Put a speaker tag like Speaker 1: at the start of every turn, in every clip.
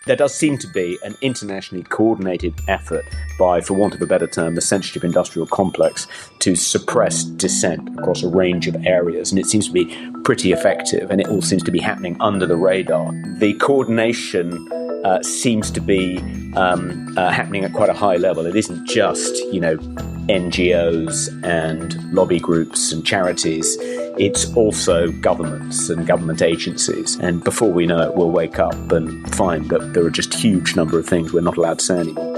Speaker 1: There does seem to be an internationally coordinated effort by, for want of a better term, the censorship industrial complex to suppress dissent across a range of areas. And it seems to be pretty effective, and it all seems to be happening under the radar. The coordination seems to be happening at quite a high level. It isn't just, NGOs and lobby groups and charities. It's also governments and government agencies. And before we know it, we'll wake up and find that there are just a huge number of things we're not allowed to say anymore.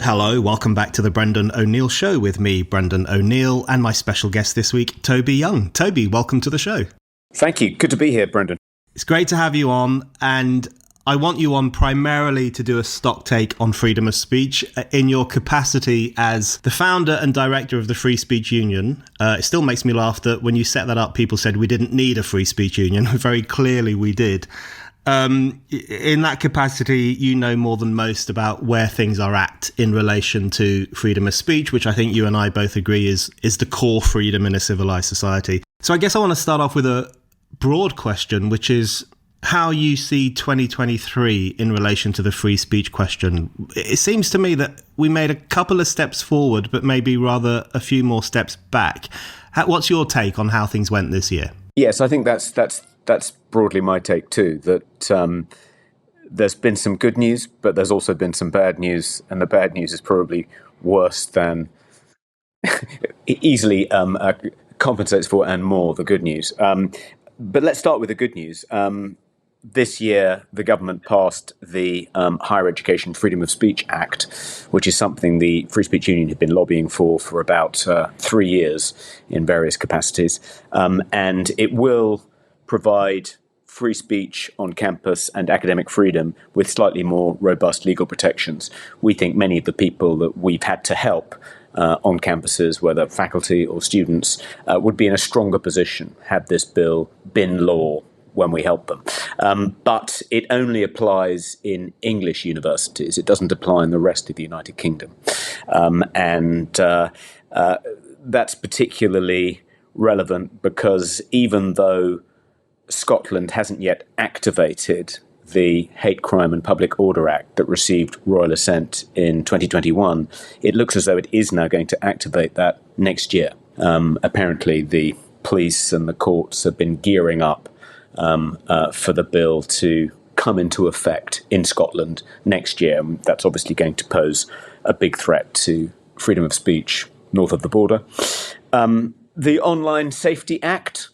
Speaker 2: Hello, welcome back to the Brendan O'Neill Show with me, Brendan O'Neill, and my special guest this week, Toby Young. Toby, welcome to the show.
Speaker 1: Thank you. Good to be here, Brendan.
Speaker 2: It's great to have you on, and I want you on primarily to do a stock take on freedom of speech in your capacity as the founder and director of the Free Speech Union. It still makes me laugh that when you set that up, people said we didn't need a free speech union. Very clearly we did. In that capacity, you know more than most about where things are at in relation to freedom of speech, which I think you and I both agree is the core freedom in a civilized society. So I guess I want to start off with a broad question, which is how you see 2023 in relation to the free speech question. It seems to me that we made a couple of steps forward, but maybe rather a few more steps back. What's your take on how things went this year?
Speaker 1: Yes, I think that's broadly my take too, that there's been some good news, but there's also been some bad news, and the bad news is probably worse than easily compensates for and more the good news. But let's start with the good news. This year, the government passed the Higher Education Freedom of Speech Act, which is something the Free Speech Union had been lobbying for about 3 years in various capacities. And it will provide free speech on campus and academic freedom with slightly more robust legal protections. We think many of the people that we've had to help on campuses, whether faculty or students, would be in a stronger position had this bill been law when we help them. But it only applies in English universities. It doesn't apply in the rest of the United Kingdom. And that's particularly relevant because even though Scotland hasn't yet activated the Hate Crime and Public Order Act that received royal assent in 2021, it looks as though it is now going to activate that next year. Apparently, the police and the courts have been gearing up for the bill to come into effect in Scotland next year. That's obviously going to pose a big threat to freedom of speech north of the border. The Online Safety Act,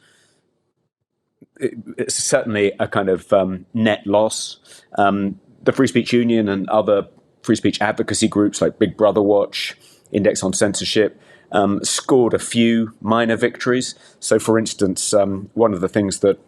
Speaker 1: it's certainly a kind of net loss. The Free Speech Union and other free speech advocacy groups like Big Brother Watch, Index on Censorship, scored a few minor victories. So, for instance, one of the things that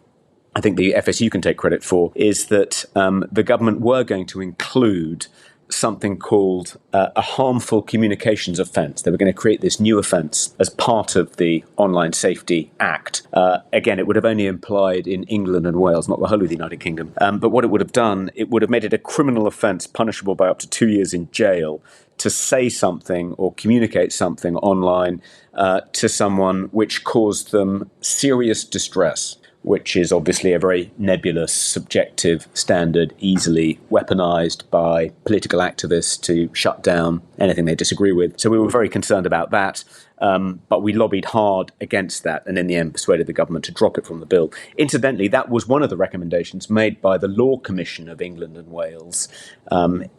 Speaker 1: I think the FSU can take credit for is that the government were going to include something called a harmful communications offence. They were going to create this new offence as part of the Online Safety Act. Again, it would have only applied in England and Wales, not the whole of the United Kingdom. But what it would have done, it would have made it a criminal offence punishable by up to 2 years in jail to say something or communicate something online to someone which caused them serious distress, which is obviously a very nebulous, subjective standard, easily weaponized by political activists to shut down anything they disagree with. So we were very concerned about that, but we lobbied hard against that and in the end persuaded the government to drop it from the bill. Incidentally, that was one of the recommendations made by the Law Commission of England and Wales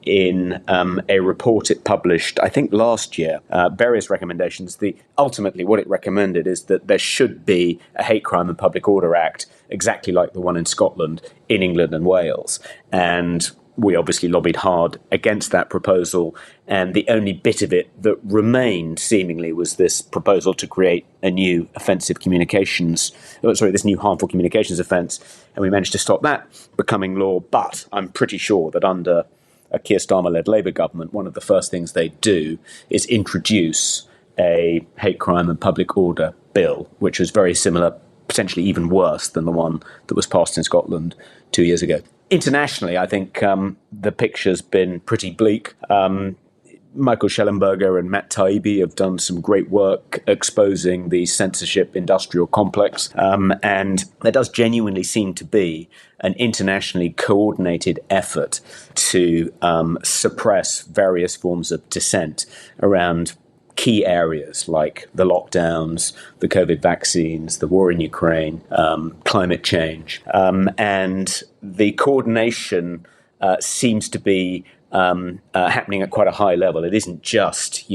Speaker 1: in a report it published, I think, last year. Various recommendations. Ultimately, what it recommended is that there should be a Hate Crime and Public Order Act, exactly like the one in Scotland, in England and Wales. And we obviously lobbied hard against that proposal, and the only bit of it that remained, seemingly, was this proposal to create a new this new harmful communications offence, and we managed to stop that becoming law. But I'm pretty sure that under a Keir Starmer-led Labour government, one of the first things they do is introduce a hate crime and public order bill, which was very similar, potentially even worse than the one that was passed in Scotland 2 years ago. Internationally, I think the picture's been pretty bleak. Michael Schellenberger and Matt Taibbi have done some great work exposing the censorship industrial complex. And there does genuinely seem to be an internationally coordinated effort to suppress various forms of dissent around key areas like the lockdowns, the COVID vaccines, the war in Ukraine, climate change. And the coordination seems to be happening at quite a high level. It isn't just,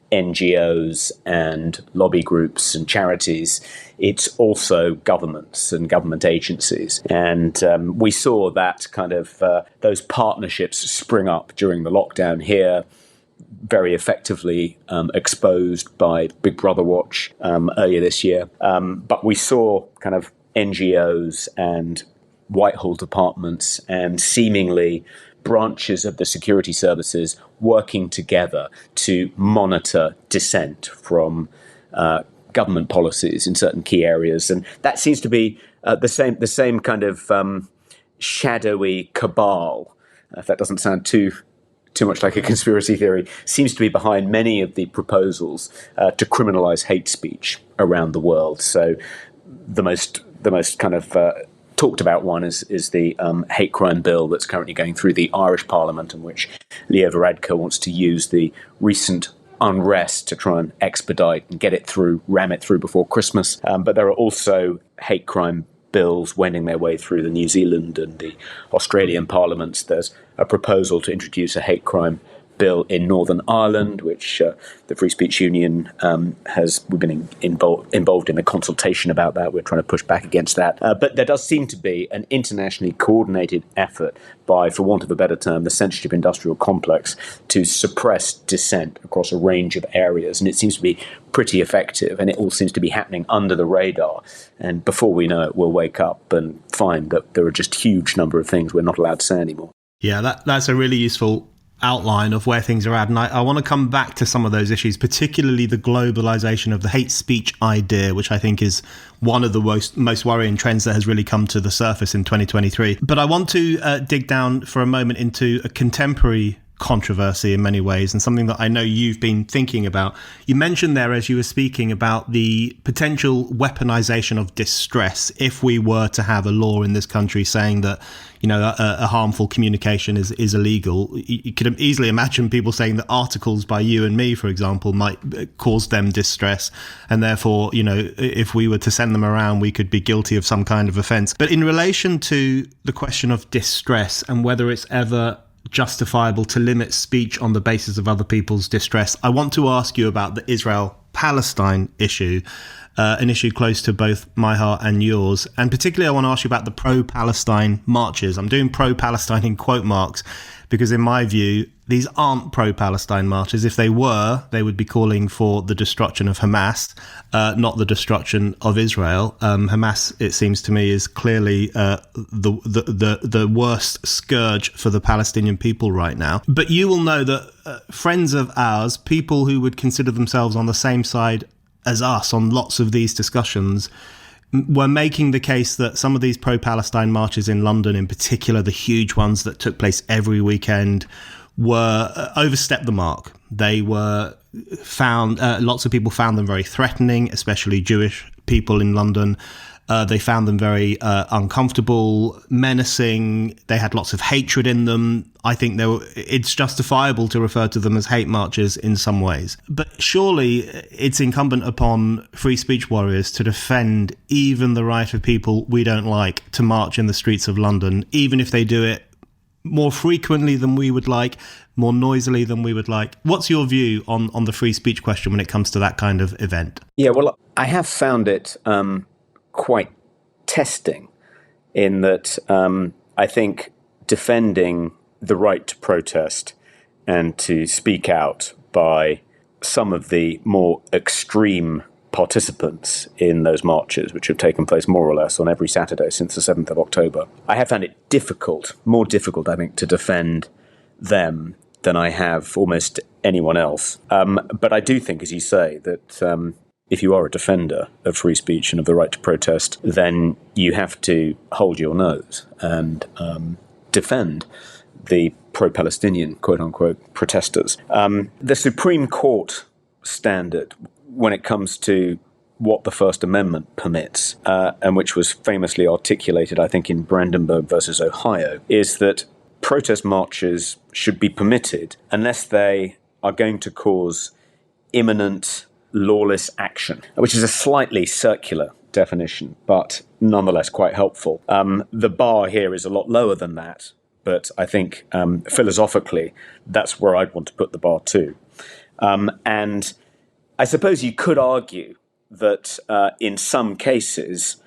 Speaker 1: NGOs and lobby groups and charities. It's also governments and government agencies. And we saw that kind of those partnerships spring up during the lockdown here, very effectively exposed by Big Brother Watch earlier this year. But we saw kind of NGOs and Whitehall departments and seemingly branches of the security services working together to monitor dissent from government policies in certain key areas. And that seems to be the same kind of shadowy cabal, if that doesn't sound too much like a conspiracy theory, seems to be behind many of the proposals to criminalize hate speech around the world. So the most kind of talked about one is the hate crime bill that's currently going through the Irish Parliament, in which Leo Varadkar wants to use the recent unrest to try and expedite and get it through, ram it through before Christmas. But there are also hate crime bills wending their way through the New Zealand and the Australian parliaments. There's a proposal to introduce a hate crime bill in Northern Ireland, which the Free Speech Union we've been involved in a consultation about that. We're trying to push back against that. But there does seem to be an internationally coordinated effort by, for want of a better term, the censorship industrial complex to suppress dissent across a range of areas. And it seems to be pretty effective, and it all seems to be happening under the radar. And before we know it, we'll wake up and find that there are just a huge number of things we're not allowed to say anymore.
Speaker 2: Yeah, that's a really useful outline of where things are at, and I want to come back to some of those issues, particularly the globalization of the hate speech idea, which I think is one of the most worrying trends that has really come to the surface in 2023. But I want to dig down for a moment into a contemporary controversy in many ways, and something that I know you've been thinking about. You mentioned there, as you were speaking, about the potential weaponization of distress if we were to have a law in this country saying that a harmful communication is illegal. You could easily imagine people saying that articles by you and me, for example, might cause them distress, and therefore, if we were to send them around, we could be guilty of some kind of offence. But in relation to the question of distress and whether it's ever justifiable to limit speech on the basis of other people's distress, I want to ask you about the Israel-Palestine issue, an issue close to both my heart and yours. And particularly I want to ask you about the pro-Palestine marches. I'm doing pro-Palestine in quote marks because in my view, these aren't pro-Palestine marches. If they were, they would be calling for the destruction of Hamas, not the destruction of Israel. Hamas, it seems to me, is clearly the worst scourge for the Palestinian people right now. But you will know that friends of ours, people who would consider themselves on the same side as us on lots of these discussions, were making the case that some of these pro-Palestine marches in London, in particular the huge ones that took place every weekend, were overstepped the mark. They were found, lots of people found them very threatening, especially Jewish people in London. They found them very uncomfortable, menacing. They had lots of hatred in them. I think it's justifiable to refer to them as hate marches in some ways. But surely it's incumbent upon free speech warriors to defend even the right of people we don't like to march in the streets of London, even if they do it more frequently than we would like, more noisily than we would like. What's your view on the free speech question when it comes to that kind of event?
Speaker 1: Yeah, well, I have found it quite testing in that I think defending the right to protest and to speak out by some of the more extreme participants in those marches, which have taken place more or less on every Saturday since the 7th of October, I have found it more difficult, I think, to defend them than I have almost anyone else. But I do think, as you say, that if you are a defender of free speech and of the right to protest, then you have to hold your nose and defend the pro-Palestinian, quote-unquote, protesters. The Supreme Court standard when it comes to what the First Amendment permits, and which was famously articulated, I think, in Brandenburg versus Ohio, is that protest marches should be permitted unless they are going to cause imminent lawless action, which is a slightly circular definition, but nonetheless quite helpful. The bar here is a lot lower than that, but I think philosophically that's where I'd want to put the bar too. And I suppose you could argue that in some cases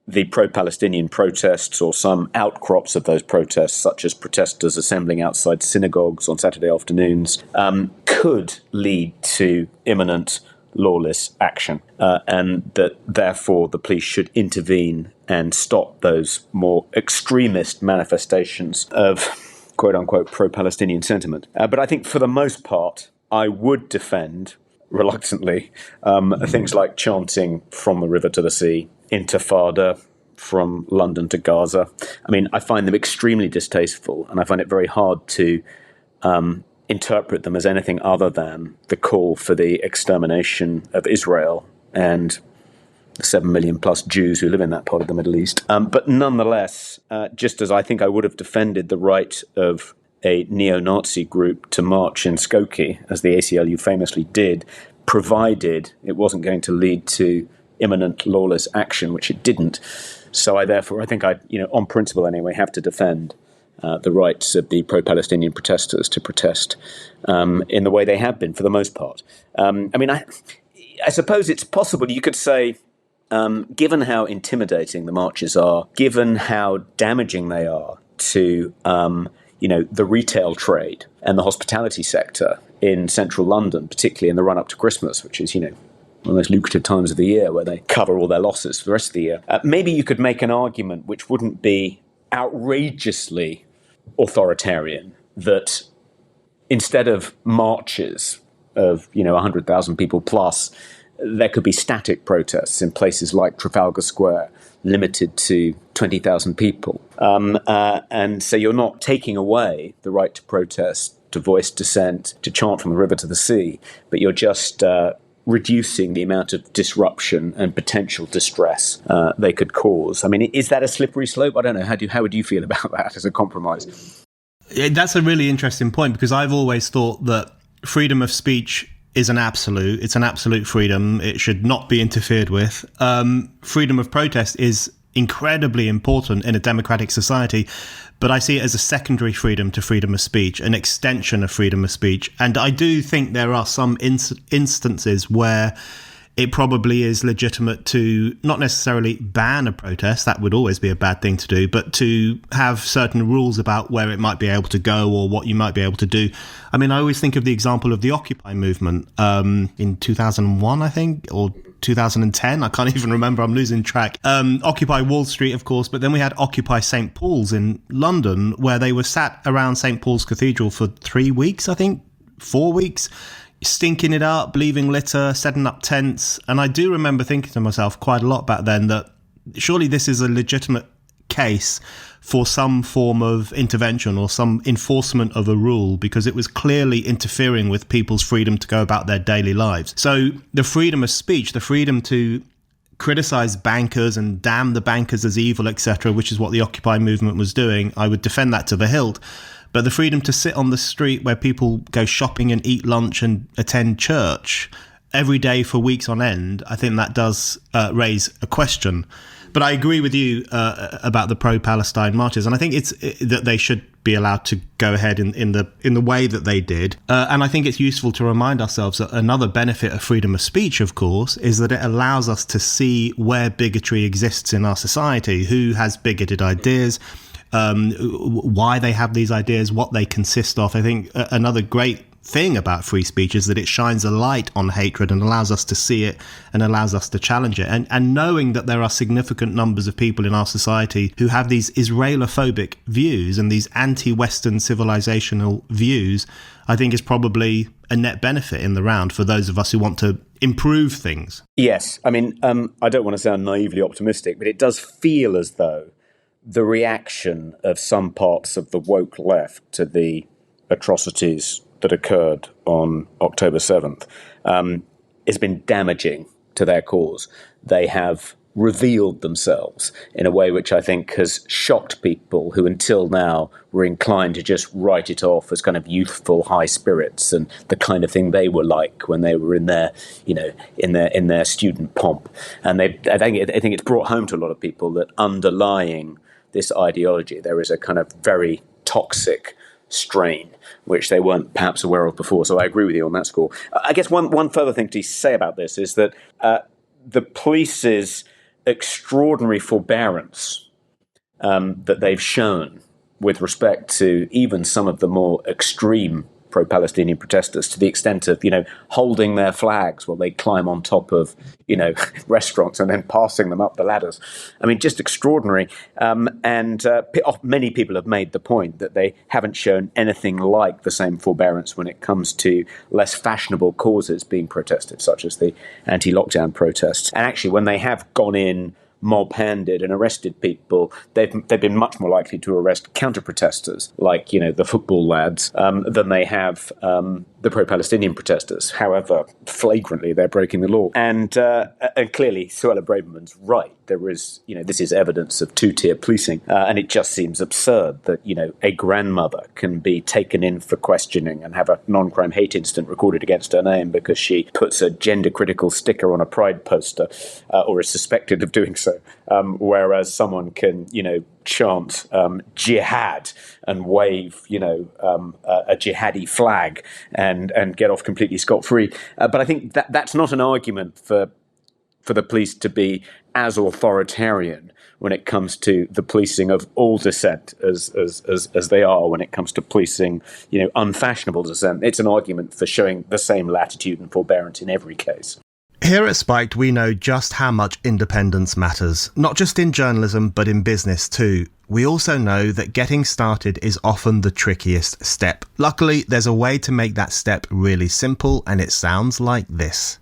Speaker 1: the pro-Palestinian protests or some outcrops of those protests, such as protesters assembling outside synagogues on Saturday afternoons, could lead to imminent lawless action, and that therefore the police should intervene and stop those more extremist manifestations of quote-unquote pro-Palestinian sentiment. But I think for the most part, I would defend, reluctantly, things like chanting from the river to the sea, intifada from London to Gaza. I mean, I find them extremely distasteful, and I find it very hard to interpret them as anything other than the call for the extermination of Israel and the 7 million plus Jews who live in that part of the Middle East. But nonetheless, just as I think I would have defended the right of a neo-Nazi group to march in Skokie, as the ACLU famously did, provided it wasn't going to lead to imminent lawless action, which it didn't. So I think I, on principle anyway, have to defend the rights of the pro-Palestinian protesters to protest in the way they have been for the most part. I suppose it's possible you could say, given how intimidating the marches are, given how damaging they are to the retail trade and the hospitality sector in central London, particularly in the run-up to Christmas, which is, one of the most lucrative times of the year where they cover all their losses for the rest of the year. Maybe you could make an argument which wouldn't be outrageously authoritarian, that instead of marches of, 100,000 people plus, there could be static protests in places like Trafalgar Square, limited to 20,000 people. And so you're not taking away the right to protest, to voice dissent, to chant from the river to the sea, but you're just reducing the amount of disruption and potential distress they could cause. I mean, is that a slippery slope? I don't know. How would you feel about that as a compromise?
Speaker 2: That's a really interesting point, because I've always thought that freedom of speech is an absolute. It's an absolute freedom. It should not be interfered with. Freedom of protest is incredibly important in a democratic society, but I see it as a secondary freedom to freedom of speech, an extension of freedom of speech. And I do think there are some instances where it probably is legitimate to not necessarily ban a protest, that would always be a bad thing to do, but to have certain rules about where it might be able to go or what you might be able to do. I mean, I always think of the example of the Occupy movement in 2001, I think, or 2010. I can't even remember. I'm losing track. Occupy Wall Street, of course, but then we had Occupy St. Paul's in London, where they were sat around St. Paul's Cathedral for 3 weeks, I think, 4 weeks, stinking it up, leaving litter, setting up tents. And I do remember thinking to myself quite a lot back then that surely this is a legitimate case for some form of intervention or some enforcement of a rule, because it was clearly interfering with people's freedom to go about their daily lives. So the freedom of speech, the freedom to criticize bankers and damn the bankers as evil, etc., which is what the Occupy movement was doing, I would defend that to the hilt. But the freedom to sit on the street where people go shopping and eat lunch and attend church every day for weeks on end, I think that does raise a question. But I agree with you about the pro-Palestine marches, and I think that they should be allowed to go ahead in the way that they did. And I think it's useful to remind ourselves that another benefit of freedom of speech, of course, is that it allows us to see where bigotry exists in our society, who has bigoted ideas, why they have these ideas, what they consist of. I think another great thing about free speech is that it shines a light on hatred and allows us to see it and allows us to challenge it. And knowing that there are significant numbers of people in our society who have these Israelophobic views and these anti-Western civilizational views, I think is probably a net benefit in the round for those of us who want to improve things.
Speaker 1: Yes. I mean, I don't want to sound naively optimistic, but it does feel as though the reaction of some parts of the woke left to the atrocities that occurred on October 7th has been damaging to their cause. They have revealed themselves in a way which I think has shocked people who until now were inclined to just write it off as kind of youthful high spirits and the kind of thing they were like when they were in their, in their student pomp. And I think it's brought home to a lot of people that underlying this ideology, there is a kind of very toxic strain which they weren't perhaps aware of before. So I agree with you on that score. I guess one further thing to say about this is that the police's extraordinary forbearance that they've shown with respect to even some of the more extreme pro-Palestinian protesters, to the extent of, holding their flags while they climb on top of, restaurants and then passing them up the ladders. I mean, just extraordinary. Many people have made the point that they haven't shown anything like the same forbearance when it comes to less fashionable causes being protested, such as the anti-lockdown protests. And actually, when they have gone in mob-handed and arrested people, they've been much more likely to arrest counter-protesters, like, the football lads, than they have the pro-Palestinian protesters. However flagrantly they're breaking the law. And clearly, Suella Braverman's right. There is, this is evidence of two-tier policing. And it just seems absurd that, a grandmother can be taken in for questioning and have a non-crime hate incident recorded against her name because she puts a gender-critical sticker on a pride poster or is suspected of doing so. Whereas someone can, chant jihad and wave, a jihadi flag and get off completely scot-free. But I think that's not an argument for the police to be as authoritarian when it comes to the policing of all dissent as they are when it comes to policing, unfashionable dissent. It's an argument for showing the same latitude and forbearance in every case.
Speaker 2: Here at Spiked, we know just how much independence matters, not just in journalism, but in business too. We also know that getting started is often the trickiest step. Luckily, there's a way to make that step really simple, and it sounds like this.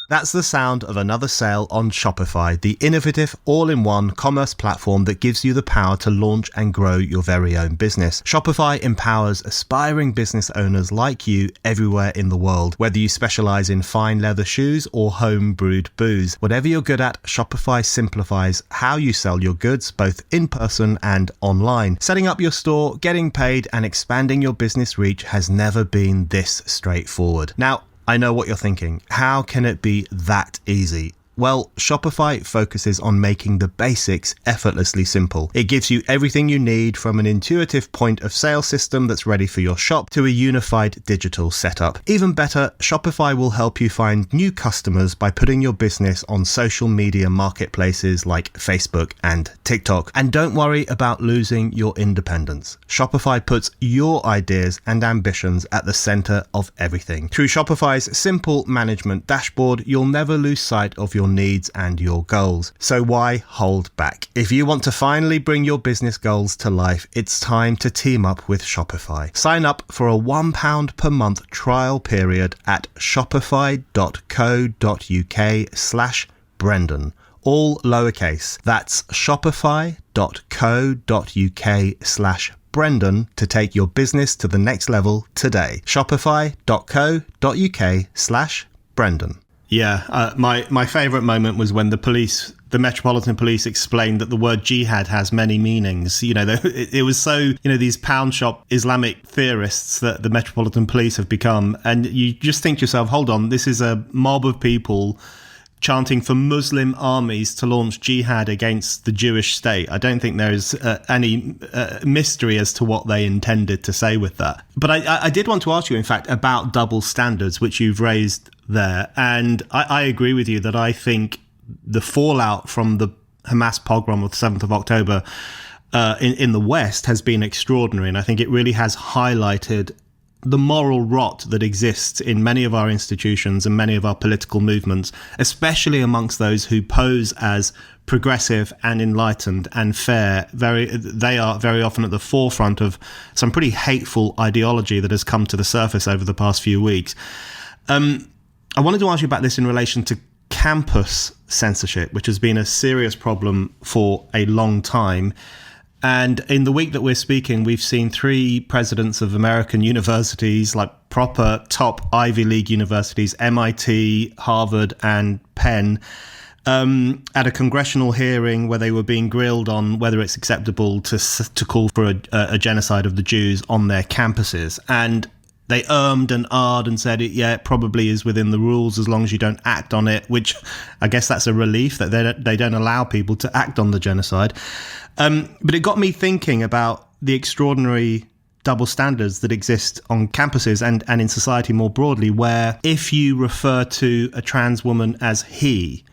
Speaker 2: That's the sound of another sale on Shopify, the innovative all-in-one commerce platform that gives you the power to launch and grow your very own business. Shopify empowers aspiring business owners like you everywhere in the world, whether you specialize in fine leather shoes or home-brewed booze. Whatever you're good at, Shopify simplifies how you sell your goods, both in person and online. Setting up your store, getting paid, and expanding your business reach has never been this straightforward. Now, I know what you're thinking. How can it be that easy? Well, Shopify focuses on making the basics effortlessly simple. It gives you everything you need, from an intuitive point of sale system that's ready for your shop to a unified digital setup. Even better, Shopify will help you find new customers by putting your business on social media marketplaces like Facebook and TikTok. And don't worry about losing your independence. Shopify puts your ideas and ambitions at the center of everything. Through Shopify's simple management dashboard, you'll never lose sight of your needs and your goals. So why hold back? If you want to finally bring your business goals to life, it's time to team up with Shopify. Sign up for a £1 per month trial period at shopify.co.uk/Brendan. All lowercase. That's shopify.co.uk/Brendan to take your business to the next level today. Shopify.co.uk/Brendan. Yeah, my favourite moment was when the Metropolitan Police explained that the word jihad has many meanings. It was so, these pound shop Islamic theorists that the Metropolitan Police have become. And you just think to yourself, hold on, this is a mob of people chanting for Muslim armies to launch jihad against the Jewish state. I don't think there is any mystery as to what they intended to say with that. But I did want to ask you, in fact, about double standards, which you've raised there. And I agree with you that I think the fallout from the Hamas pogrom of the 7th of October in the West has been extraordinary. And I think it really has highlighted the moral rot that exists in many of our institutions and many of our political movements, especially amongst those who pose as progressive and enlightened and fair. They are very often at the forefront of some pretty hateful ideology that has come to the surface over the past few weeks. I wanted to ask you about this in relation to campus censorship, which has been a serious problem for a long time. And in the week that we're speaking, we've seen 3 presidents of American universities, like proper top Ivy League universities, MIT, Harvard, and Penn, at a congressional hearing where they were being grilled on whether it's acceptable to call for a genocide of the Jews on their campuses. And they and ahed and said, it probably is within the rules as long as you don't act on it, which I guess that's a relief that they don't allow people to act on the genocide. But it got me thinking about the extraordinary double standards that exist on campuses and in society more broadly, where if you refer to a trans woman as he,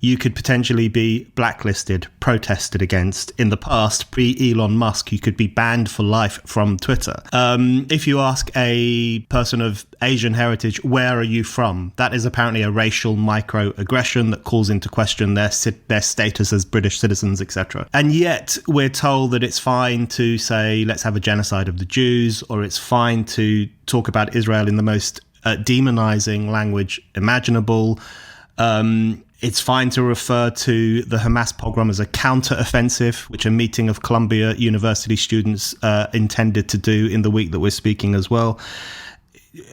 Speaker 2: you could potentially be blacklisted, protested against. In the past, pre-Elon Musk, you could be banned for life from Twitter. If you ask a person of Asian heritage, where are you from? That is apparently a racial microaggression that calls into question their status as British citizens, etc. And yet, we're told that it's fine to say, let's have a genocide of the Jews, or it's fine to talk about Israel in the most demonizing language imaginable. It's fine to refer to the Hamas pogrom as a counter-offensive, which a meeting of Columbia University students intended to do in the week that we're speaking as well.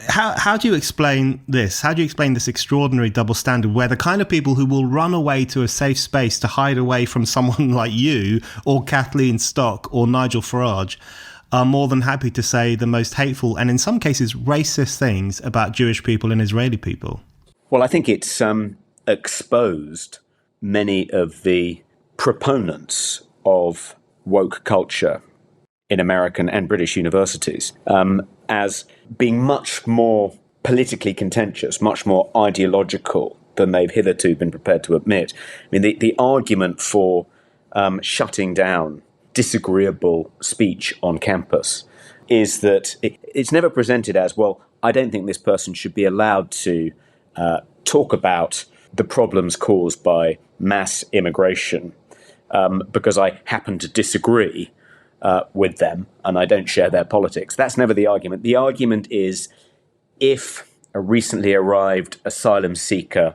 Speaker 2: How do you explain this? How do you explain this extraordinary double standard where the kind of people who will run away to a safe space to hide away from someone like you or Kathleen Stock or Nigel Farage are more than happy to say the most hateful and in some cases racist things about Jewish people and Israeli people?
Speaker 1: Well, I think it's exposed many of the proponents of woke culture in American and British universities as being much more politically contentious, much more ideological than they've hitherto been prepared to admit. I mean, the argument for shutting down disagreeable speech on campus is that it's never presented as, well, I don't think this person should be allowed to talk about the problems caused by mass immigration because I happen to disagree with them and I don't share their politics. That's never the argument. The argument is if a recently arrived asylum seeker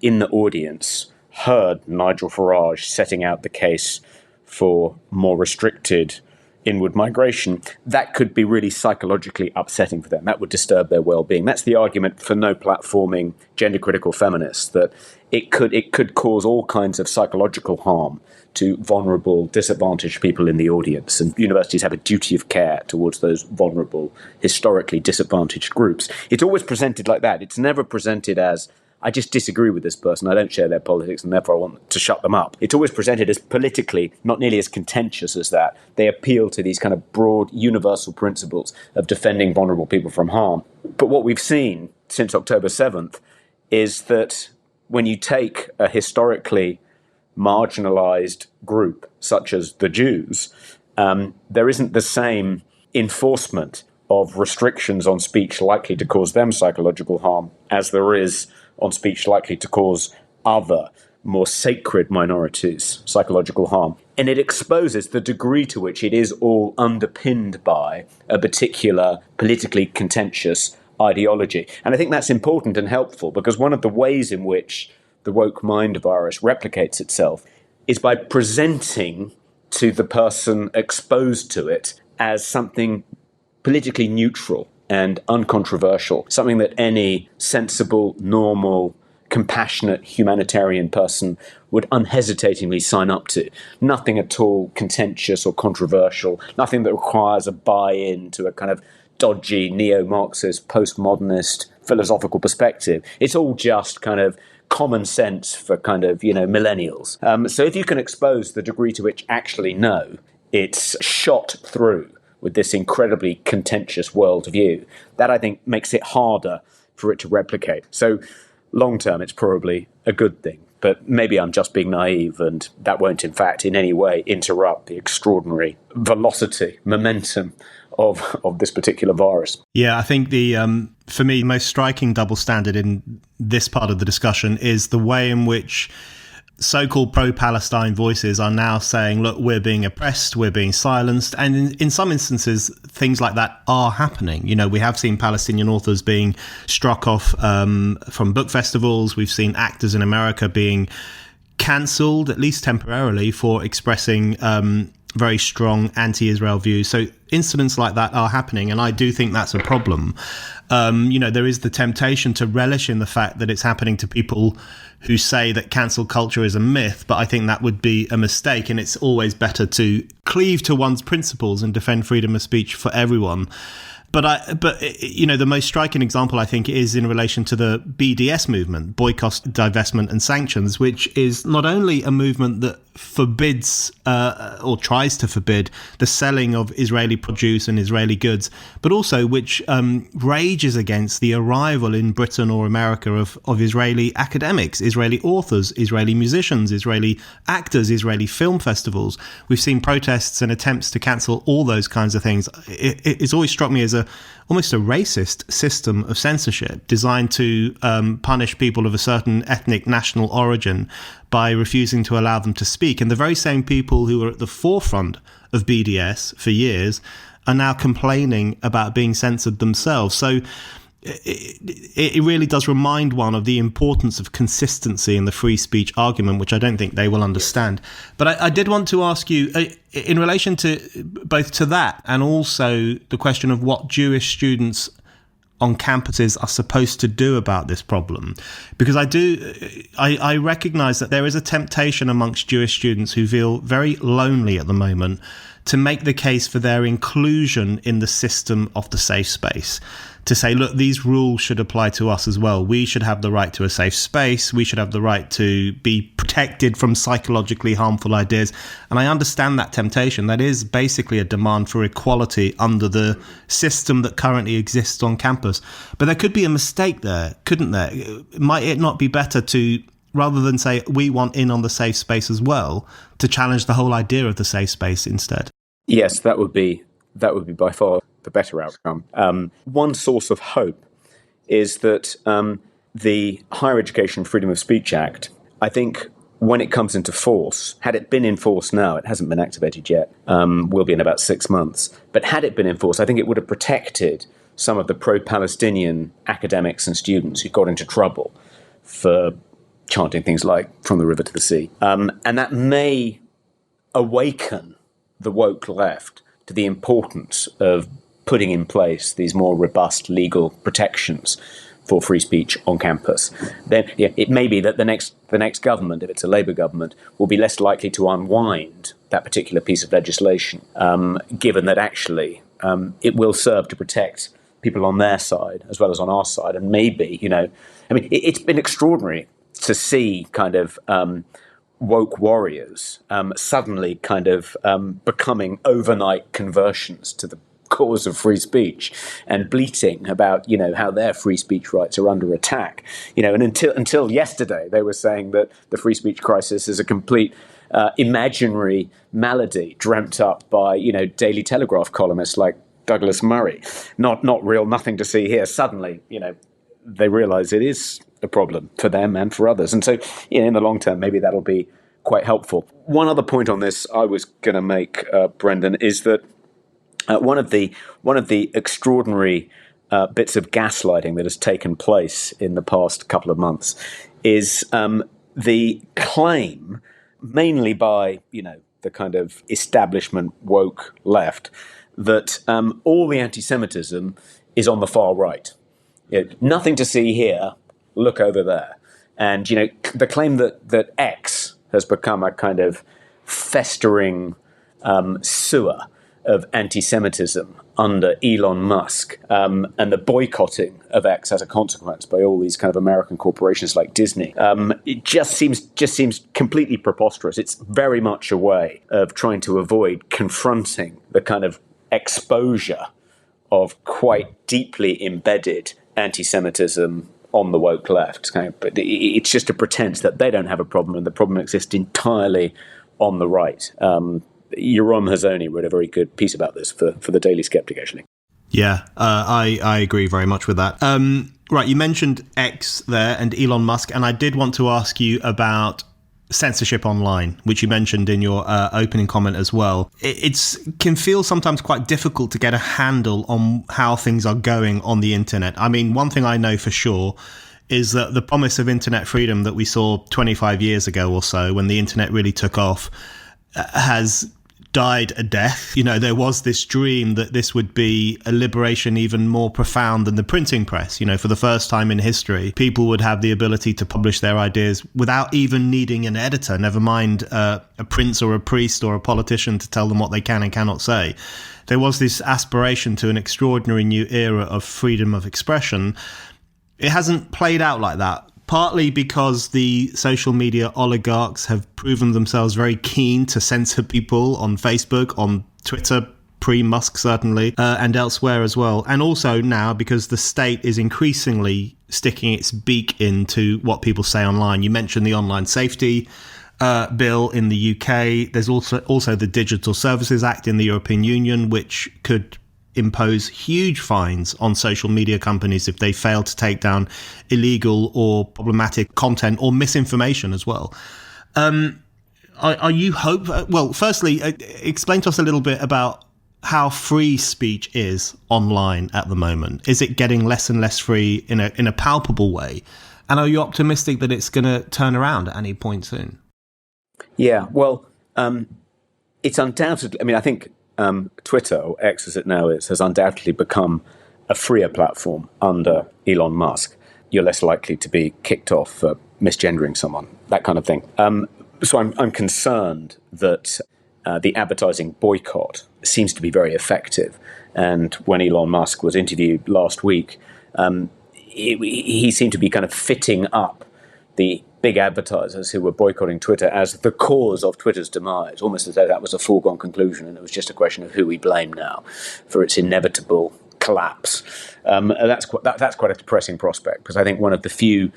Speaker 1: in the audience heard Nigel Farage setting out the case for more restricted inward migration, that could be really psychologically upsetting for them. That would disturb their well-being. That's the argument for no platforming gender-critical feminists, that it could cause all kinds of psychological harm to vulnerable, disadvantaged people in the audience. And universities have a duty of care towards those vulnerable, historically disadvantaged groups. It's always presented like that. It's never presented as, I just disagree with this person, I don't share their politics, and therefore I want to shut them up. It's always presented as politically, not nearly as contentious as that. They appeal to these kind of broad, universal principles of defending vulnerable people from harm. But what we've seen since October 7th is that when you take a historically marginalized group, such as the Jews, there isn't the same enforcement of restrictions on speech likely to cause them psychological harm as there is on speech likely to cause other, more sacred minorities psychological harm. And it exposes the degree to which it is all underpinned by a particular politically contentious ideology. And I think that's important and helpful because one of the ways in which the woke mind virus replicates itself is by presenting to the person exposed to it as something politically neutral and uncontroversial, something that any sensible, normal, compassionate humanitarian person would unhesitatingly sign up to. Nothing at all contentious or controversial, nothing that requires a buy-in to a kind of dodgy neo-Marxist, postmodernist philosophical perspective. It's all just kind of common sense for kind of, millennials. So if you can expose the degree to which actually no, it's shot through with this incredibly contentious worldview, that I think makes it harder for it to replicate. So long term, it's probably a good thing. But maybe I'm just being naive, and that won't, in fact, in any way interrupt the extraordinary velocity, momentum of this particular virus.
Speaker 2: Yeah, I think the for me, most striking double standard in this part of the discussion is the way in which so-called pro-Palestine voices are now saying, look, we're being oppressed, we're being silenced. And in some instances, things like that are happening. You know, we have seen Palestinian authors being struck off from book festivals. We've seen actors in America being cancelled, at least temporarily, for expressing very strong anti-Israel views. So incidents like that are happening, and I do think that's a problem. You know, there is the temptation to relish in the fact that it's happening to people who say that cancel culture is a myth, but I think that would be a mistake, and it's always better to cleave to one's principles and defend freedom of speech for everyone. But you know, the most striking example, I think, is in relation to the BDS movement, boycott, divestment and sanctions, which is not only a movement that forbids or tries to forbid the selling of Israeli produce and Israeli goods, but also which rages against the arrival in Britain or America of Israeli academics, Israeli authors, Israeli musicians, Israeli actors, Israeli film festivals. We've seen protests and attempts to cancel all those kinds of things. It's always struck me as almost a racist system of censorship designed to punish people of a certain ethnic national origin by refusing to allow them to speak. And the very same people who were at the forefront of BDS for years are now complaining about being censored themselves. So it really does remind one of the importance of consistency in the free speech argument, which I don't think they will understand. But I did want to ask you, in relation to both to that and also the question of what Jewish students on campuses are supposed to do about this problem, because I recognise that there is a temptation amongst Jewish students who feel very lonely at the moment to make the case for their inclusion in the system of the safe space. To say, look, these rules should apply to us as well. We should have the right to a safe space. We should have the right to be protected from psychologically harmful ideas. And I understand that temptation. That is basically a demand for equality under the system that currently exists on campus. But there could be a mistake there, couldn't there? Might it not be better to, rather than say we want in on the safe space as well, to challenge the whole idea of the safe space instead?
Speaker 1: Yes, that would be by far the better outcome. One source of hope is that the Higher Education Freedom of Speech Act, I think when it comes into force, had it been in force now, it hasn't been activated yet, will be in about 6 months, but had it been in force, I think it would have protected some of the pro-Palestinian academics and students who got into trouble for chanting things like "from the river to the sea." And that may awaken the woke left to the importance of putting in place these more robust legal protections for free speech on campus. Then it may be that the next government, if it's a Labour government, will be less likely to unwind that particular piece of legislation, given that actually it will serve to protect people on their side as well as on our side. And maybe, it's been extraordinary to see kind of woke warriors suddenly kind of becoming overnight conversions to the cause of free speech and bleating about, how their free speech rights are under attack. And until yesterday, they were saying that the free speech crisis is a complete imaginary malady dreamt up by, Daily Telegraph columnists like Douglas Murray. Not real, nothing to see here. Suddenly, they realize it is a problem for them and for others. And so, in the long term, maybe that'll be quite helpful. One other point on this I was going to make, Brendan, is that one of the extraordinary bits of gaslighting that has taken place in the past couple of months is the claim, mainly by the kind of establishment woke left, that all the anti-Semitism is on the far right. Nothing to see here. Look over there. And the claim that X has become a kind of festering sewer of anti-Semitism under Elon Musk, and the boycotting of X as a consequence by all these kind of American corporations like Disney. It just seems completely preposterous. It's very much a way of trying to avoid confronting the kind of exposure of quite deeply embedded anti-Semitism on the woke left. But it's just a pretense that they don't have a problem, and the problem exists entirely on the right. Yoram Hazony wrote a very good piece about this for the Daily Skeptic, actually.
Speaker 2: Yeah, I agree very much with that. Right, you mentioned X there and Elon Musk, and I did want to ask you about censorship online, which you mentioned in your opening comment as well. It can feel sometimes quite difficult to get a handle on how things are going on the internet. I mean, one thing I know for sure is that the promise of internet freedom that we saw 25 years ago or so, when the internet really took off, has died a death. You know, there was this dream that this would be a liberation even more profound than the printing press. You know, for the first time in history, people would have the ability to publish their ideas without even needing an editor, never mind a prince or a priest or a politician to tell them what they can and cannot say. There was this aspiration to an extraordinary new era of freedom of expression. It hasn't played out like that. Partly because the social media oligarchs have proven themselves very keen to censor people on Facebook, on Twitter, pre-Musk certainly, and elsewhere as well. And also now because the state is increasingly sticking its beak into what people say online. You mentioned the online safety bill in the UK. There's also the Digital Services Act in the European Union, which could impose huge fines on social media companies if they fail to take down illegal or problematic content or misinformation as well. Are you hopeful? Well, firstly, explain to us a little bit about how free speech is online at the moment. Is it getting less and less free in a palpable way? And are you optimistic that it's going to turn around at any point soon?
Speaker 1: Yeah, well, it's undoubtedly, I mean, I think Twitter, or X as it now is, has undoubtedly become a freer platform under Elon Musk. You're less likely to be kicked off for misgendering someone, that kind of thing. So I'm concerned that the advertising boycott seems to be very effective. And when Elon Musk was interviewed last week, he seemed to be kind of fitting up the big advertisers who were boycotting Twitter as the cause of Twitter's demise, almost as though that was a foregone conclusion and it was just a question of who we blame now for its inevitable collapse. That's quite a depressing prospect, because I think one of the few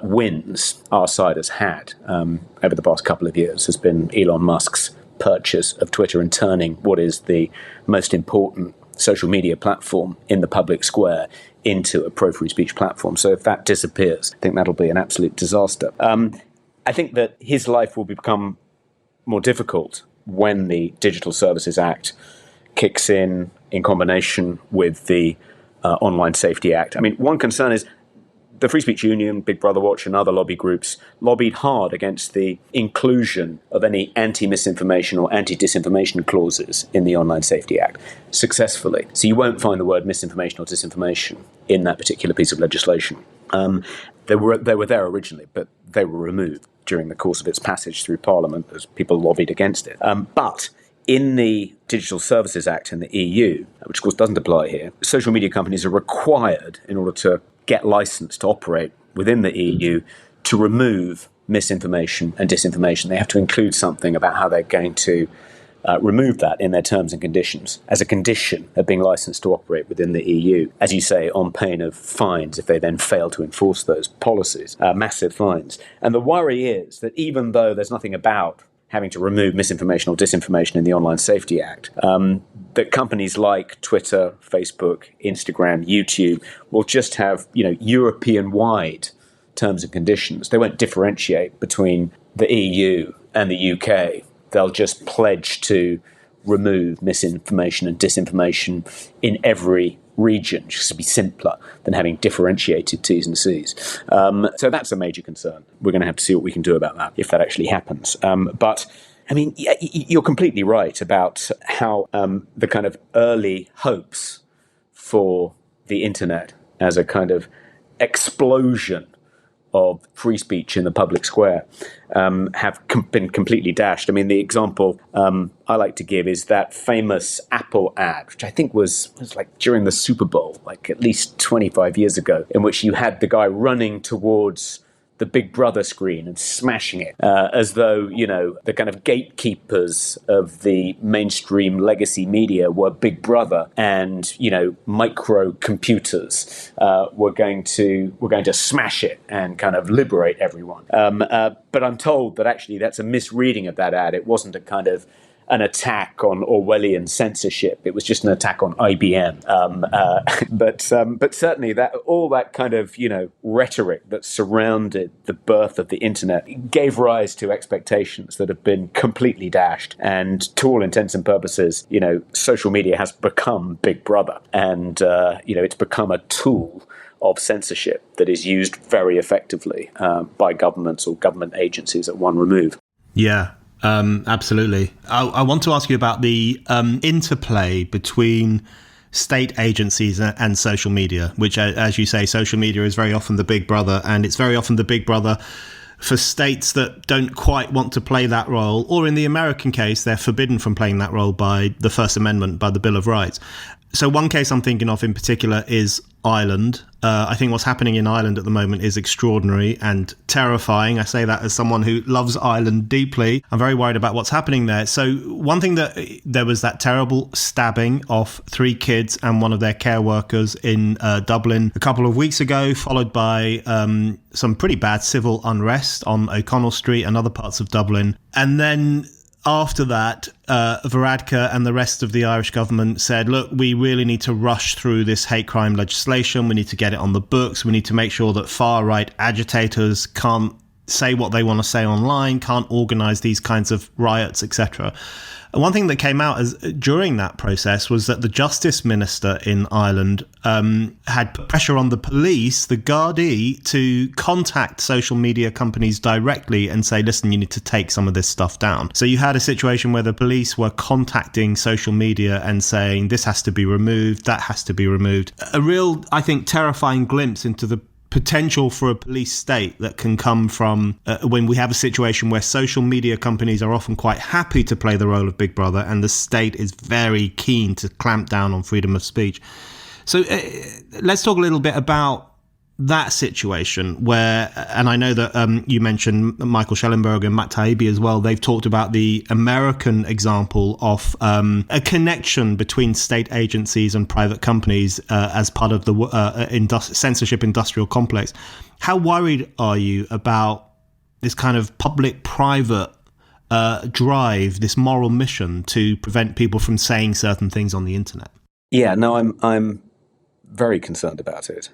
Speaker 1: wins our side has had over the past couple of years has been Elon Musk's purchase of Twitter and turning what is the most important social media platform in the public square into a pro-free speech platform. So if that disappears, I think that'll be an absolute disaster. I think that his life will become more difficult when the Digital Services Act kicks in combination with the Online Safety Act. I mean, one concern is the Free Speech Union, Big Brother Watch and other lobby groups lobbied hard against the inclusion of any anti-misinformation or anti-disinformation clauses in the Online Safety Act successfully. So you won't find the word misinformation or disinformation in that particular piece of legislation. They were there originally, but they were removed during the course of its passage through Parliament as people lobbied against it. But in the Digital Services Act in the EU, which of course doesn't apply here, social media companies are required, in order to get licensed to operate within the EU, to remove misinformation and disinformation. They have to include something about how they're going to remove that in their terms and conditions as a condition of being licensed to operate within the EU, as you say, on pain of fines if they then fail to enforce those policies, massive fines. And the worry is that even though there's nothing about having to remove misinformation or disinformation in the Online Safety Act, that companies like Twitter, Facebook, Instagram, YouTube will just have, European-wide terms and conditions. They won't differentiate between the EU and the UK. They'll just pledge to remove misinformation and disinformation in every region, just to be simpler than having differentiated T's and C's. So that's a major concern. We're going to have to see what we can do about that if that actually happens. But I mean, you're completely right about how the kind of early hopes for the internet as a kind of explosion of free speech in the public square have been completely dashed. I mean, the example I like to give is that famous Apple ad, which I think was like during the Super Bowl, like at least 25 years ago, in which you had the guy running towards the Big Brother screen and smashing it, as though, the kind of gatekeepers of the mainstream legacy media were Big Brother, and, microcomputers were going to smash it and kind of liberate everyone. But I'm told that actually that's a misreading of that ad. It wasn't a kind of an attack on Orwellian censorship. It was just an attack on IBM. But certainly that all that kind of rhetoric that surrounded the birth of the internet gave rise to expectations that have been completely dashed. And to all intents and purposes, social media has become Big Brother, and it's become a tool of censorship that is used very effectively by governments or government agencies at one remove.
Speaker 2: Yeah. Absolutely. I want to ask you about the interplay between state agencies and social media, which, as you say, social media is very often the big brother, and it's very often the big brother for states that don't quite want to play that role, or in the American case, they're forbidden from playing that role by the First Amendment, by the Bill of Rights. So one case I'm thinking of in particular is Ireland. I think what's happening in Ireland at the moment is extraordinary and terrifying. I say that as someone who loves Ireland deeply. I'm very worried about what's happening there. So one thing, that there was that terrible stabbing of 3 kids and one of their care workers in Dublin a couple of weeks ago, followed by some pretty bad civil unrest on O'Connell Street and other parts of Dublin. And then after that, Varadkar and the rest of the Irish government said, look, we really need to rush through this hate crime legislation. We need to get it on the books. We need to make sure that far-right agitators can't say what they want to say online, can't organise these kinds of riots, etc. And one thing that came out during that process was that the Justice Minister in Ireland had put pressure on the police, the Gardaí, to contact social media companies directly and say, listen, you need to take some of this stuff down. So you had a situation where the police were contacting social media and saying, this has to be removed, that has to be removed. A real, I think, terrifying glimpse into the potential for a police state that can come from when we have a situation where social media companies are often quite happy to play the role of Big Brother and the state is very keen to clamp down on freedom of speech. So let's talk a little bit about that situation where, and I know that you mentioned Michael Schellenberg and Matt Taibbi as well, they've talked about the American example of a connection between state agencies and private companies as part of the censorship industrial complex. How worried are you about this kind of public-private drive, this moral mission to prevent people from saying certain things on the internet?
Speaker 1: Yeah, no, I'm very concerned about it.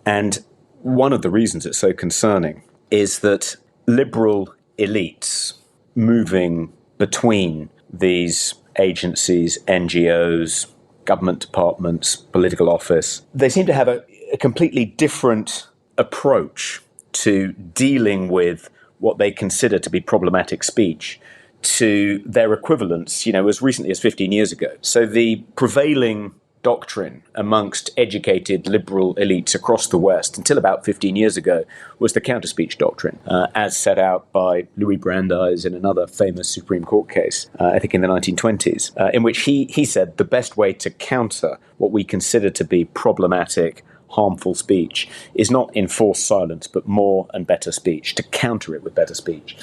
Speaker 1: And one of the reasons it's so concerning is that liberal elites moving between these agencies, NGOs, government departments, political office, they seem to have a completely different approach to dealing with what they consider to be problematic speech to their equivalents, as recently as 15 years ago. So the prevailing doctrine amongst educated liberal elites across the West until about 15 years ago was the counter-speech doctrine, as set out by Louis Brandeis in another famous Supreme Court case, I think in the 1920s, in which he said the best way to counter what we consider to be problematic, harmful speech is not enforced silence, but more and better speech, to counter it with better speech.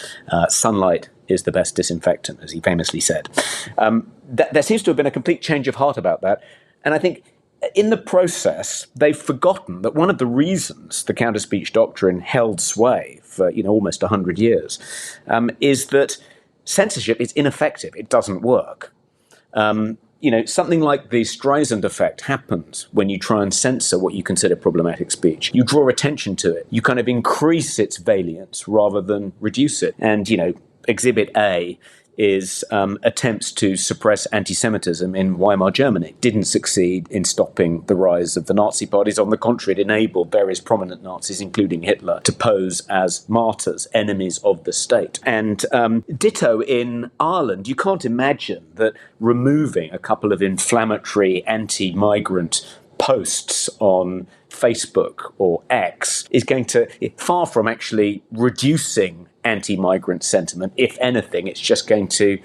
Speaker 1: Sunlight is the best disinfectant, as he famously said. There seems to have been a complete change of heart about that. And I think in the process, they've forgotten that one of the reasons the counter-speech doctrine held sway for almost 100 years is that censorship is ineffective. It doesn't work. Something like the Streisand effect happens when you try and censor what you consider problematic speech. You draw attention to it. You kind of increase its valiance rather than reduce it. And, Exhibit A is attempts to suppress anti-Semitism in Weimar Germany. Didn't succeed in stopping the rise of the Nazi parties. On the contrary, it enabled various prominent Nazis, including Hitler, to pose as martyrs, enemies of the state. And ditto in Ireland. You can't imagine that removing a couple of inflammatory anti-migrant posts on Facebook or X is going to, far from actually reducing anti-migrant sentiment, if anything, it's just going to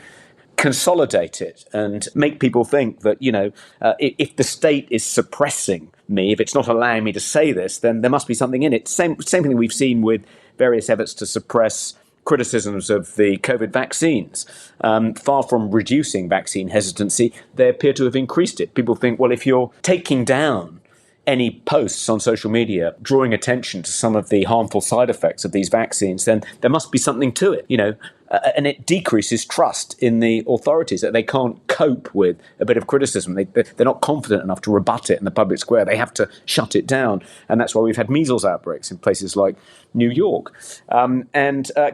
Speaker 1: consolidate it and make people think that, if the state is suppressing me, if it's not allowing me to say this, then there must be something in it. Same thing we've seen with various efforts to suppress criticisms of the COVID vaccines. Far from reducing vaccine hesitancy, they appear to have increased it. People think, well, if you're taking down any posts on social media drawing attention to some of the harmful side effects of these vaccines, then there must be something to it, and it decreases trust in the authorities, that they can't cope with a bit of criticism. They're not confident enough to rebut it in the public square. They have to shut it down. And that's why we've had measles outbreaks in places like New York.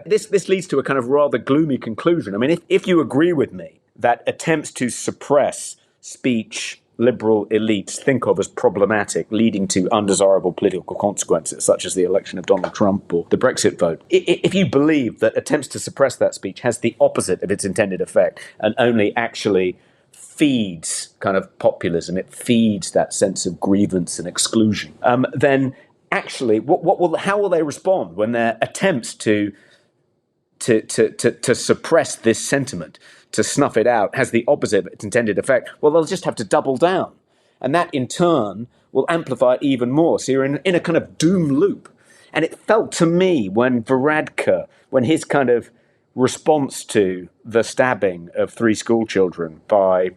Speaker 1: This leads to a kind of rather gloomy conclusion. I mean, if you agree with me that attempts to suppress speech liberal elites think of as problematic, leading to undesirable political consequences, such as the election of Donald Trump or the Brexit vote. If you believe that attempts to suppress that speech has the opposite of its intended effect and only actually feeds kind of populism, it feeds that sense of grievance and exclusion, then actually, how will they respond when their attempts to suppress this sentiment, to snuff it out, has the opposite of its intended effect? Well, they'll just have to double down. And that, in turn, will amplify it even more. So you're in a kind of doom loop. And it felt to me when Varadkar, when his kind of response to the stabbing of 3 school children by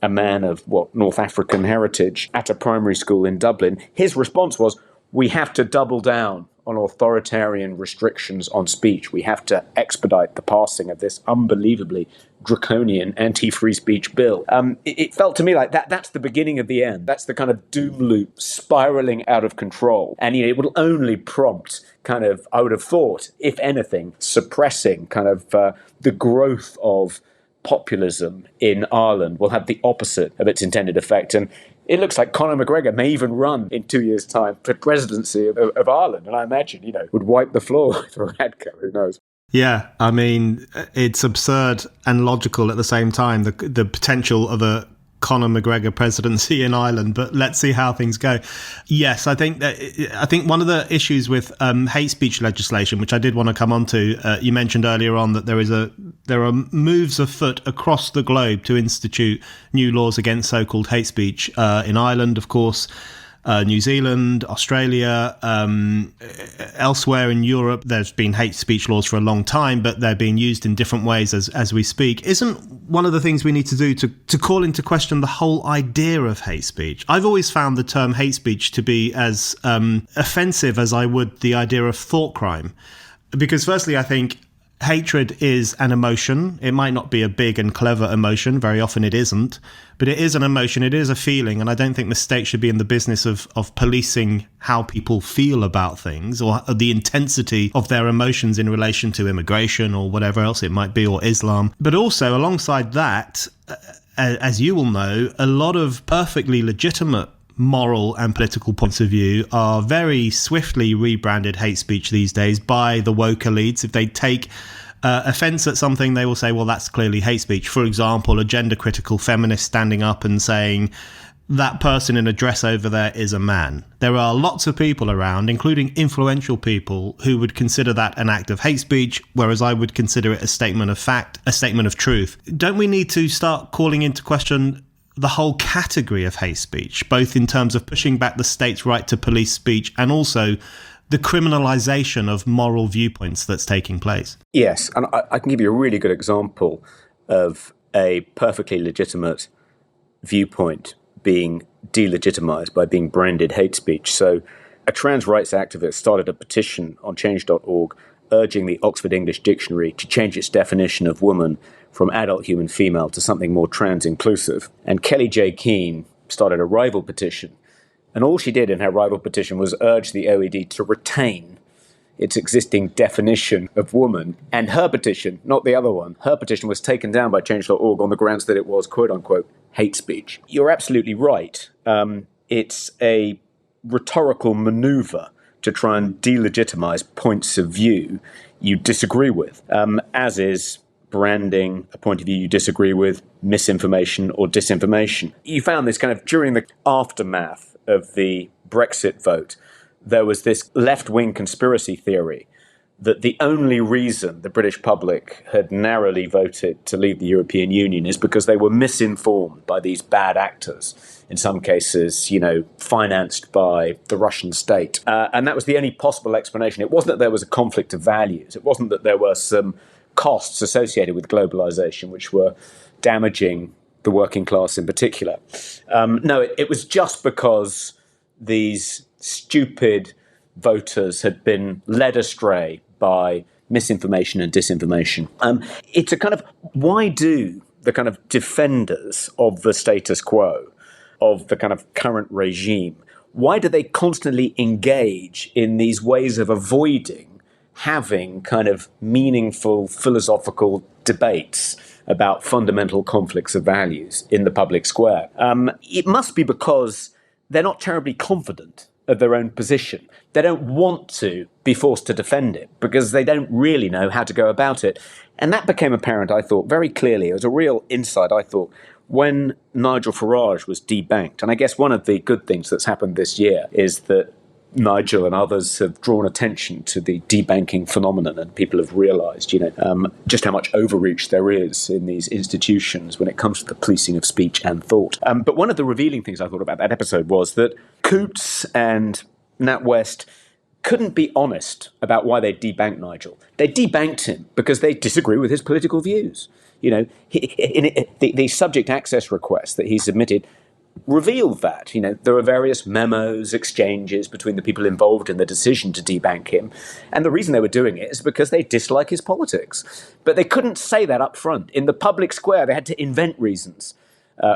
Speaker 1: a man of, North African heritage at a primary school in Dublin, his response was, we have to double down on authoritarian restrictions on speech. We have to expedite the passing of this unbelievably draconian anti-free speech bill. It felt to me like that's the beginning of the end. That's the kind of doom loop spiraling out of control. And it will only prompt kind of, I would have thought, if anything, suppressing kind of the growth of populism in Ireland will have the opposite of its intended effect. And it looks like Conor McGregor may even run in 2 years' time for presidency of Ireland. And I imagine, would wipe the floor for Radko. Who knows?
Speaker 2: Yeah, I mean, it's absurd and logical at the same time, the potential of a Conor McGregor presidency in Ireland, but let's see how things go. Yes, I think one of the issues with hate speech legislation, which I did want to come on to, you mentioned earlier on that there are moves afoot across the globe to institute new laws against so-called hate speech in Ireland, of course. New Zealand, Australia, elsewhere in Europe, there's been hate speech laws for a long time, but they're being used in different ways as we speak. Isn't one of the things we need to do to call into question the whole idea of hate speech? I've always found the term hate speech to be as offensive as I would the idea of thought crime. Because firstly, I think hatred is an emotion. It might not be a big and clever emotion. Very often it isn't. But it is an emotion. It is a feeling. And I don't think the state should be in the business of policing how people feel about things or the intensity of their emotions in relation to immigration or whatever else it might be, or Islam. But also, alongside that, as you will know, a lot of perfectly legitimate moral and political points of view are very swiftly rebranded hate speech these days by the woke elites. If they take offence at something, they will say, well, that's clearly hate speech. For example, a gender-critical feminist standing up and saying, that person in a dress over there is a man. There are lots of people around, including influential people, who would consider that an act of hate speech, whereas I would consider it a statement of fact, a statement of truth. Don't we need to start calling into question the whole category of hate speech, both in terms of pushing back the state's right to police speech and also the criminalisation of moral viewpoints that's taking place?
Speaker 1: Yes, and I can give you a really good example of a perfectly legitimate viewpoint being delegitimised by being branded hate speech. So a trans rights activist started a petition on change.org urging the Oxford English Dictionary to change its definition of woman from adult human female to something more trans-inclusive. And Kelly J. Keane started a rival petition. And all she did in her rival petition was urge the OED to retain its existing definition of woman. And her petition, not the other one, her petition was taken down by change.org on the grounds that it was, quote-unquote, hate speech. You're absolutely right. It's a rhetorical maneuver to try and delegitimize points of view you disagree with, as is branding a point of view you disagree with, misinformation or disinformation. You found this kind of during the aftermath of the Brexit vote, there was this left-wing conspiracy theory that the only reason the British public had narrowly voted to leave the European Union is because they were misinformed by these bad actors, in some cases, financed by the Russian state. And that was the only possible explanation. It wasn't that there was a conflict of values. It wasn't that there were some costs associated with globalization which were damaging the working class in particular. No, it was just because these stupid voters had been led astray by misinformation and disinformation. It's a kind of, why do the kind of defenders of the status quo, of the kind of current regime, why do they constantly engage in these ways of avoiding having kind of meaningful philosophical debates about fundamental conflicts of values in the public square? It must be because they're not terribly confident of their own position. They don't want to be forced to defend it because they don't really know how to go about it. And that became apparent, I thought, very clearly. It was a real insight, I thought, when Nigel Farage was debanked. And I guess one of the good things that's happened this year is that Nigel and others have drawn attention to the debanking phenomenon, and people have realised, just how much overreach there is in these institutions when it comes to the policing of speech and thought. But one of the revealing things I thought about that episode was that Coots and Nat West couldn't be honest about why they debanked Nigel. They debanked him because they disagree with his political views. The subject access request that he submitted revealed that. There were various memos, exchanges between the people involved in the decision to debank him. And the reason they were doing it is because they dislike his politics. But they couldn't say that up front. In the public square, they had to invent reasons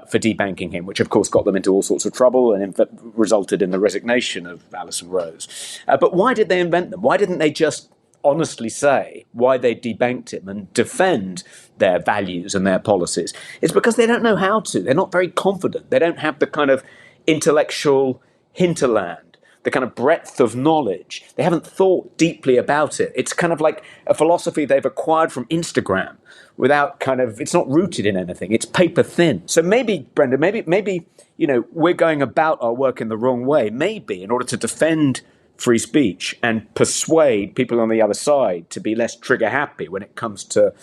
Speaker 1: for debanking him, which of course got them into all sorts of trouble and resulted in the resignation of Alison Rose. But why did they invent them? Why didn't they just honestly say why they debanked him and defend their values and their policies? It's because they don't know how to. They're not very confident. They don't have the kind of intellectual hinterland, the kind of breadth of knowledge. They haven't thought deeply about it. It's kind of like a philosophy they've acquired from Instagram without it's not rooted in anything. It's paper thin. So maybe, Brendan, maybe we're going about our work in the wrong way. Maybe in order to defend free speech and persuade people on the other side to be less trigger happy when it comes to,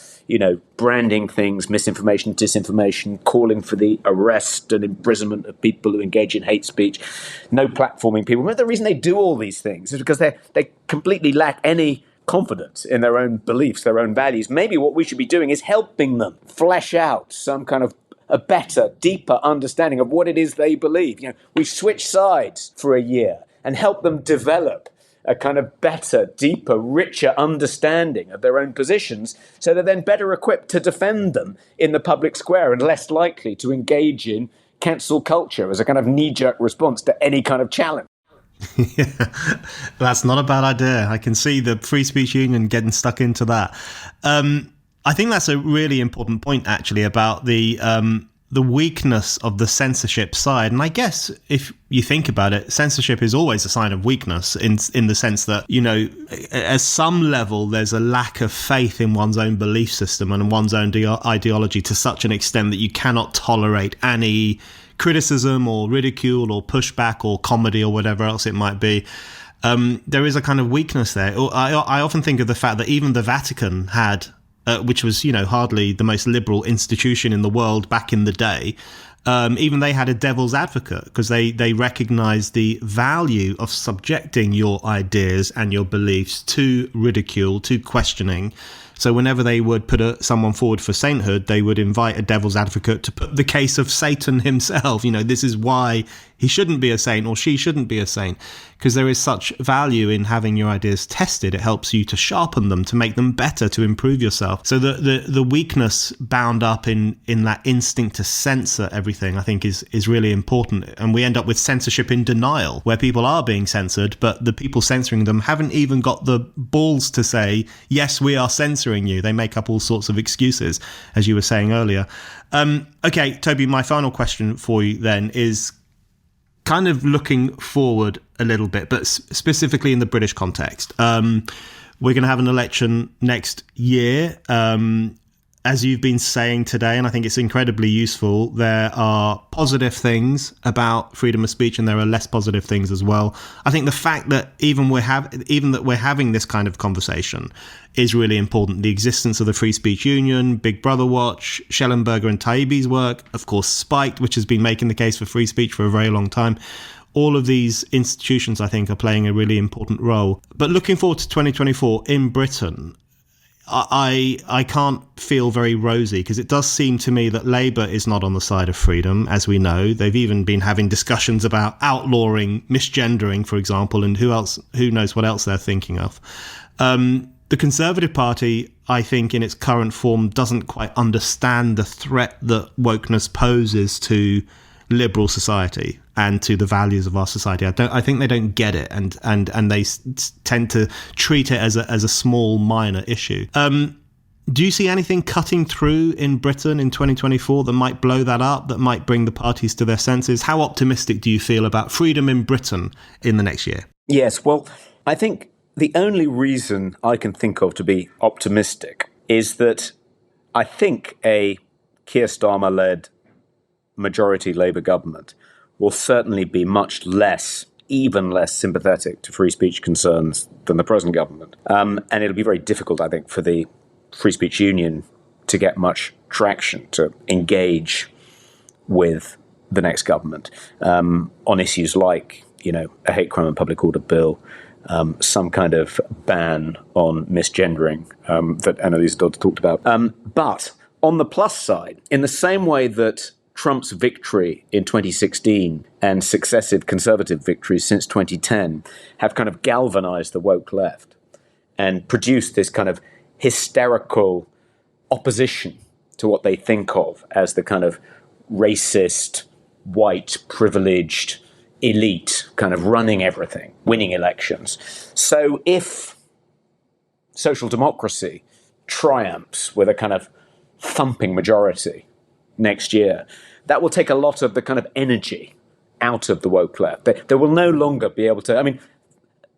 Speaker 1: branding things, misinformation, disinformation, calling for the arrest and imprisonment of people who engage in hate speech, no platforming people. But the reason they do all these things is because they completely lack any confidence in their own beliefs, their own values. Maybe what we should be doing is helping them flesh out some kind of a better, deeper understanding of what it is they believe. We switch sides for a year and help them develop a kind of better, deeper, richer understanding of their own positions, so they're then better equipped to defend them in the public square and less likely to engage in cancel culture as a kind of knee-jerk response to any kind of challenge.
Speaker 2: Yeah, that's not a bad idea. I can see the Free Speech Union getting stuck into that. I think that's a really important point, actually, about the weakness of the censorship side. And I guess if you think about it, censorship is always a sign of weakness in the sense that, at some level, there's a lack of faith in one's own belief system and one's own ideology to such an extent that you cannot tolerate any criticism or ridicule or pushback or comedy or whatever else it might be. There is a kind of weakness there. I often think of the fact that even the Vatican had which was, hardly the most liberal institution in the world back in the day, even they had a devil's advocate because they recognized the value of subjecting your ideas and your beliefs to ridicule, to questioning. So whenever they would put someone forward for sainthood, they would invite a devil's advocate to put the case of Satan himself. This is why he shouldn't be a saint or she shouldn't be a saint, because there is such value in having your ideas tested. It helps you to sharpen them, to make them better, to improve yourself. So the weakness bound up in that instinct to censor everything, I think is really important. And we end up with censorship in denial, where people are being censored, but the people censoring them haven't even got the balls to say, yes, we are censoring you. They make up all sorts of excuses, as you were saying earlier. Okay, Toby, my final question for you then is kind of looking forward a little bit, but specifically in the British context. We're going to have an election next year. As you've been saying today, and I think it's incredibly useful, there are positive things about freedom of speech and there are less positive things as well. I think the fact that even that we're having this kind of conversation is really important. The existence of the Free Speech Union, Big Brother Watch, Schellenberger and Tobys' work, of course, Spiked, which has been making the case for free speech for a very long time. All of these institutions, I think, are playing a really important role. But looking forward to 2024 in Britain, I can't feel very rosy, because it does seem to me that Labour is not on the side of freedom, as we know. They've even been having discussions about outlawing misgendering, for example, and who knows what else they're thinking of. The Conservative Party, I think, in its current form, doesn't quite understand the threat that wokeness poses to liberal society and to the values of our society. I think they don't get it, and they tend to treat it as a small, minor issue. Do you see anything cutting through in Britain in 2024 that might blow that up, that might bring the parties to their senses? How optimistic do you feel about freedom in Britain in the next year?
Speaker 1: Yes, well, I think the only reason I can think of to be optimistic is that I think a Keir Starmer-led majority Labour government will certainly be even less sympathetic to free speech concerns than the present government. And it'll be very difficult, I think, for the Free Speech Union to get much traction, to engage with the next government on issues like, a hate crime and public order bill, some kind of ban on misgendering that Annalise Dodds talked about. But on the plus side, in the same way that Trump's victory in 2016 and successive Conservative victories since 2010 have kind of galvanized the woke left and produced this kind of hysterical opposition to what they think of as the kind of racist, white, privileged elite kind of running everything, winning elections. So if social democracy triumphs with a kind of thumping majority next year, that will take a lot of the kind of energy out of the woke left. They will no longer be able to,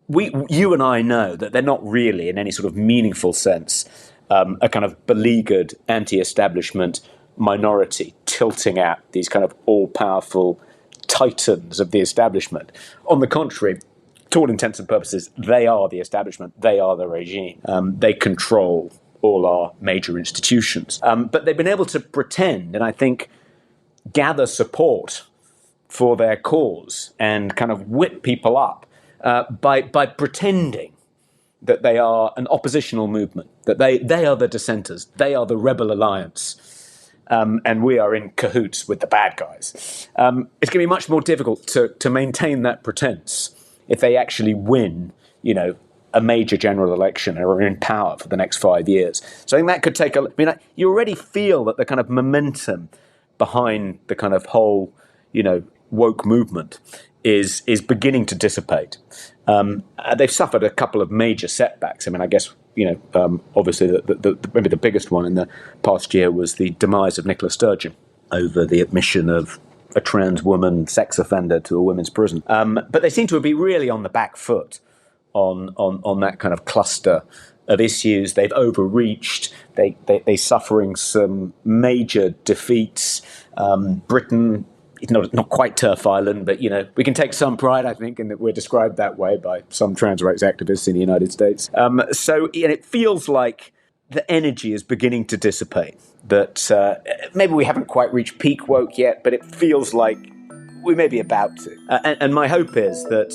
Speaker 1: you and I know that they're not really, in any sort of meaningful sense, a kind of beleaguered anti-establishment minority tilting at these kind of all-powerful titans of the establishment. On the contrary, to all intents and purposes, they are the establishment. They are the regime. They control all our major institutions. But they've been able to pretend, and I think gather support for their cause and kind of whip people up by pretending that they are an oppositional movement, that they are the dissenters, they are the rebel alliance, and we are in cahoots with the bad guys. It's going to be much more difficult to maintain that pretense if they actually win, a major general election and are in power for the next 5 years. So I think that could take you already feel that the kind of momentum behind the kind of whole, woke movement is beginning to dissipate. They've suffered a couple of major setbacks. I guess, obviously maybe the biggest one in the past year was the demise of Nicola Sturgeon over the admission of a trans woman sex offender to a women's prison. But they seem to be really on the back foot on that kind of cluster of issues. They've overreached. They're suffering some major defeats. Britain, not quite turf island, but we can take some pride, I think, in that we're described that way by some trans rights activists in the United States. So it feels like the energy is beginning to dissipate. That maybe we haven't quite reached peak woke yet, but it feels like we may be about to. And my hope is that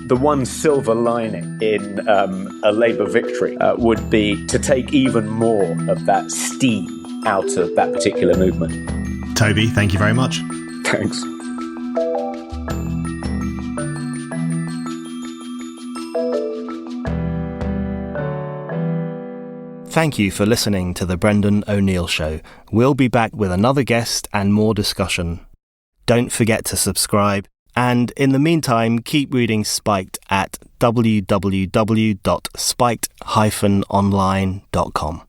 Speaker 1: the one silver lining in a Labour victory would be to take even more of that steam out of that particular movement.
Speaker 2: Toby, thank you very much.
Speaker 1: Thanks.
Speaker 3: Thank you for listening to The Brendan O'Neill Show. We'll be back with another guest and more discussion. Don't forget to subscribe, and in the meantime, keep reading Spiked at www.spiked-online.com.